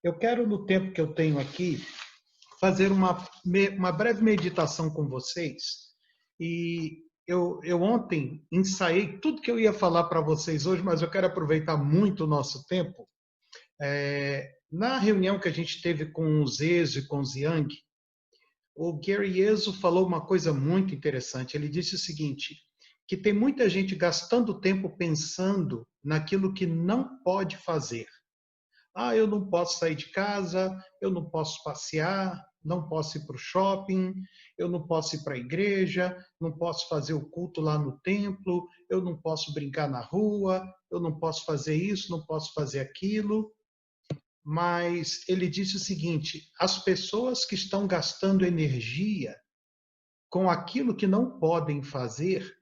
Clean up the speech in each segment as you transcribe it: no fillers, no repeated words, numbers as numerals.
Eu quero, no tempo que eu tenho aqui, fazer uma breve meditação com vocês. E eu ontem ensaiei tudo que eu ia falar para vocês hoje, mas eu quero aproveitar muito o nosso tempo. Na reunião que a gente teve com os Ezo e com os Yang, o Gary Ezo falou uma coisa muito interessante. Ele disse o seguinte, que tem muita gente gastando tempo pensando naquilo que não pode fazer. Ah, eu não posso sair de casa, eu não posso passear, não posso ir para o shopping, eu não posso ir para a igreja, não posso fazer o culto lá no templo, eu não posso brincar na rua, eu não posso fazer isso, não posso fazer aquilo. Mas ele disse o seguinte: as pessoas que estão gastando energia com aquilo que não podem fazer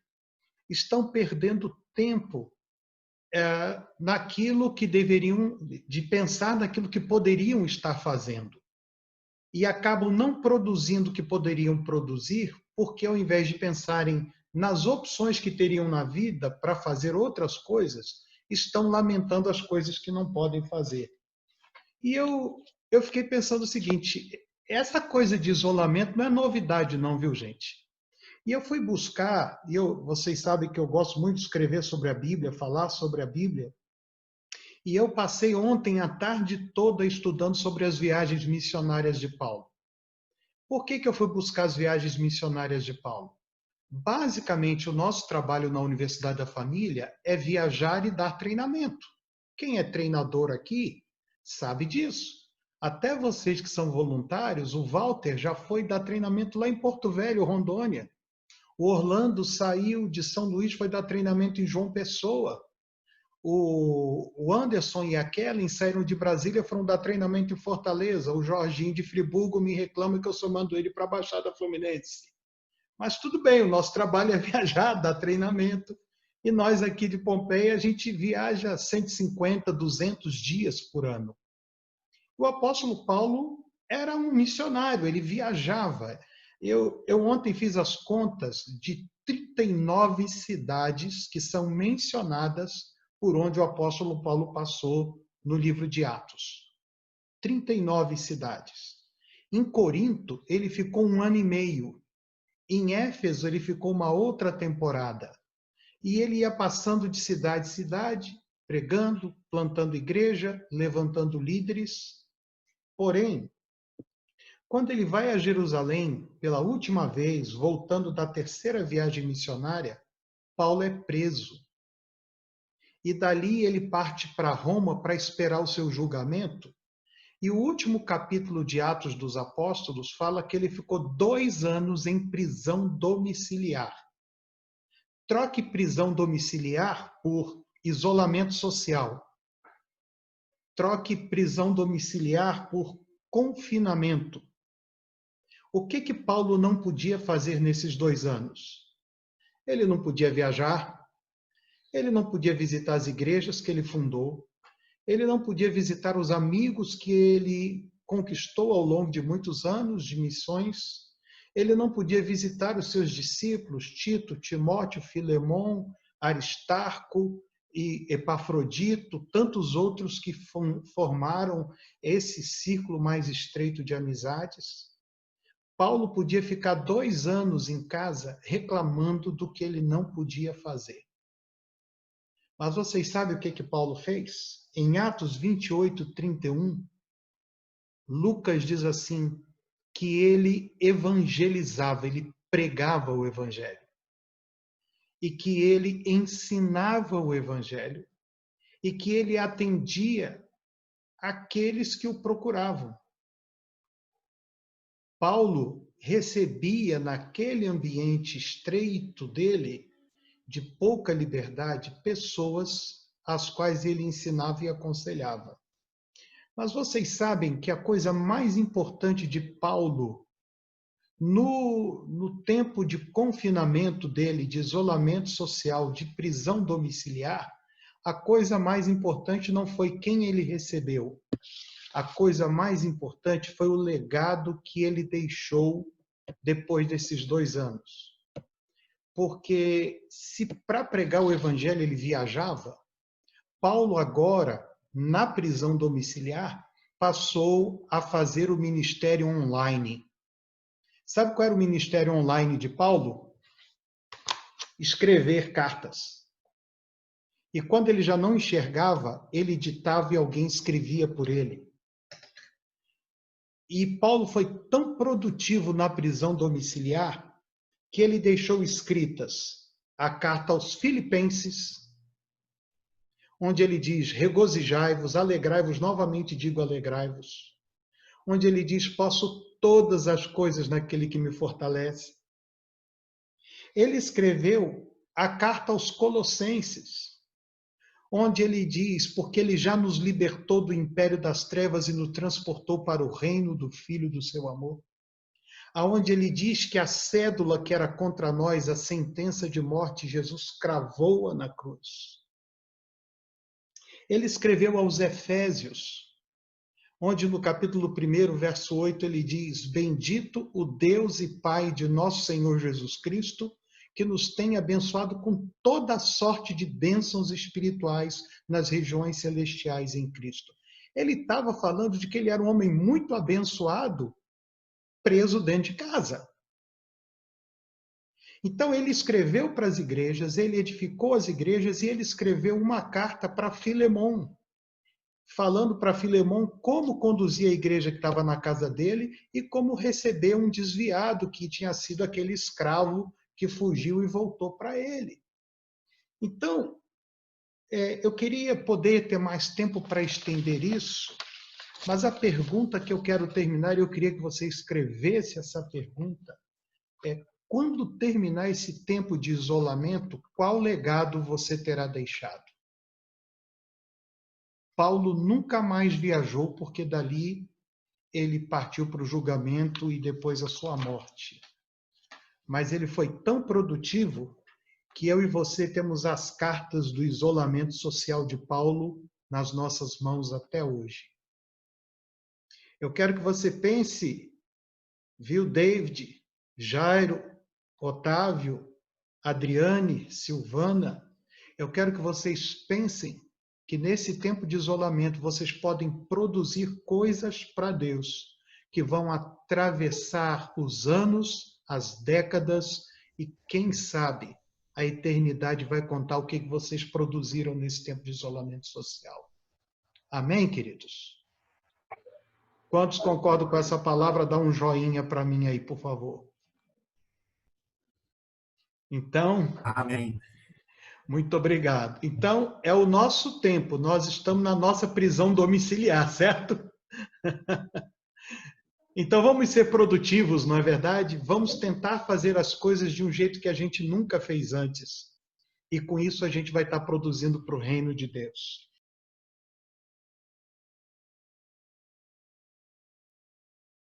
estão perdendo tempo naquilo que deveriam, de pensar naquilo que poderiam estar fazendo. E acabam não produzindo o que poderiam produzir, porque ao invés de pensarem nas opções que teriam na vida para fazer outras coisas, estão lamentando as coisas que não podem fazer. E eu fiquei pensando o seguinte, essa coisa de isolamento não é novidade não, viu, gente? E eu fui buscar, vocês sabem que eu gosto muito de escrever sobre a Bíblia, falar sobre a Bíblia, e eu passei ontem a tarde toda estudando sobre as viagens missionárias de Paulo. Por que eu fui buscar as viagens missionárias de Paulo? Basicamente, o nosso trabalho na Universidade da Família é viajar e dar treinamento. Quem é treinador aqui sabe disso. Até vocês que são voluntários, o Walter já foi dar treinamento lá em Porto Velho, Rondônia. O Orlando saiu de São Luís, foi dar treinamento em João Pessoa. O Anderson e a Kellen saíram de Brasília, foram dar treinamento em Fortaleza. O Jorginho de Friburgo me reclama que eu só mando ele para a Baixada Fluminense. Mas tudo bem, o nosso trabalho é viajar, dar treinamento. E nós aqui de Pompeia, a gente viaja 150, 200 dias por ano. O apóstolo Paulo era um missionário, ele viajava. Eu ontem fiz as contas de 39 cidades que são mencionadas por onde o apóstolo Paulo passou no livro de Atos. 39 cidades. Em Corinto, ele ficou 1 ano e meio. Em Éfeso, ele ficou uma outra temporada. E ele ia passando de cidade em cidade, pregando, plantando igreja, levantando líderes. Porém, quando ele vai a Jerusalém pela última vez, voltando da terceira viagem missionária, Paulo é preso. E dali ele parte para Roma para esperar o seu julgamento. E o último capítulo de Atos dos Apóstolos fala que ele ficou 2 anos em prisão domiciliar. Troque prisão domiciliar por isolamento social. Troque prisão domiciliar por confinamento. O que Paulo não podia fazer nesses 2 anos? Ele não podia viajar, ele não podia visitar as igrejas que ele fundou, ele não podia visitar os amigos que ele conquistou ao longo de muitos anos de missões, ele não podia visitar os seus discípulos, Tito, Timóteo, Filemon, Aristarco e Epafrodito, tantos outros que formaram esse círculo mais estreito de amizades. Paulo podia ficar 2 anos em casa reclamando do que ele não podia fazer. Mas vocês sabem o que Paulo fez? Em Atos 28, 31, Lucas diz assim, que ele evangelizava, ele pregava o evangelho. E que ele ensinava o evangelho. E que ele atendia aqueles que o procuravam. Paulo recebia naquele ambiente estreito dele, de pouca liberdade, pessoas às quais ele ensinava e aconselhava. Mas vocês sabem que a coisa mais importante de Paulo, no tempo de confinamento dele, de isolamento social, de prisão domiciliar, a coisa mais importante não foi quem ele recebeu. A coisa mais importante foi o legado que ele deixou depois desses 2 anos. Porque se para pregar o evangelho ele viajava, Paulo agora, na prisão domiciliar, passou a fazer o ministério online. Sabe qual era o ministério online de Paulo? Escrever cartas. E quando ele já não enxergava, ele ditava e alguém escrevia por ele. E Paulo foi tão produtivo na prisão domiciliar que ele deixou escritas a carta aos Filipenses, onde ele diz: regozijai-vos, alegrai-vos, novamente digo alegrai-vos. Onde ele diz: posso todas as coisas naquele que me fortalece. Ele escreveu a carta aos Colossenses, onde ele diz: porque ele já nos libertou do império das trevas e nos transportou para o reino do Filho do seu amor. Aonde ele diz que a cédula que era contra nós, a sentença de morte, Jesus cravou-a na cruz. Ele escreveu aos Efésios, onde no capítulo 1, verso 8, ele diz: bendito o Deus e Pai de nosso Senhor Jesus Cristo, que nos tem abençoado com toda sorte de bênçãos espirituais nas regiões celestiais em Cristo. Ele estava falando de que ele era um homem muito abençoado, preso dentro de casa. Então ele escreveu para as igrejas, ele edificou as igrejas e ele escreveu uma carta para Filemon, falando para Filemon como conduzir a igreja que estava na casa dele e como receber um desviado que tinha sido aquele escravo que fugiu e voltou para ele. Então, eu queria poder ter mais tempo para estender isso, mas a pergunta que eu quero terminar, eu queria que você escrevesse essa pergunta, é: quando terminar esse tempo de isolamento, qual legado você terá deixado? Paulo nunca mais viajou, porque dali ele partiu para o julgamento e depois a sua morte. Mas ele foi tão produtivo que eu e você temos as cartas do isolamento social de Paulo nas nossas mãos até hoje. Eu quero que você pense, viu, David, Jairo, Otávio, Adriane, Silvana, eu quero que vocês pensem que nesse tempo de isolamento vocês podem produzir coisas para Deus que vão atravessar os anos, as décadas e, quem sabe, a eternidade vai contar o que vocês produziram nesse tempo de isolamento social. Amém, queridos? Quantos concordam com essa palavra? Dá um joinha para mim aí, por favor. Então, amém. Muito obrigado. Então, é o nosso tempo, nós estamos na nossa prisão domiciliar, certo? Então, vamos ser produtivos, não é verdade? Vamos tentar fazer as coisas de um jeito que a gente nunca fez antes. E com isso, a gente vai estar produzindo para o reino de Deus.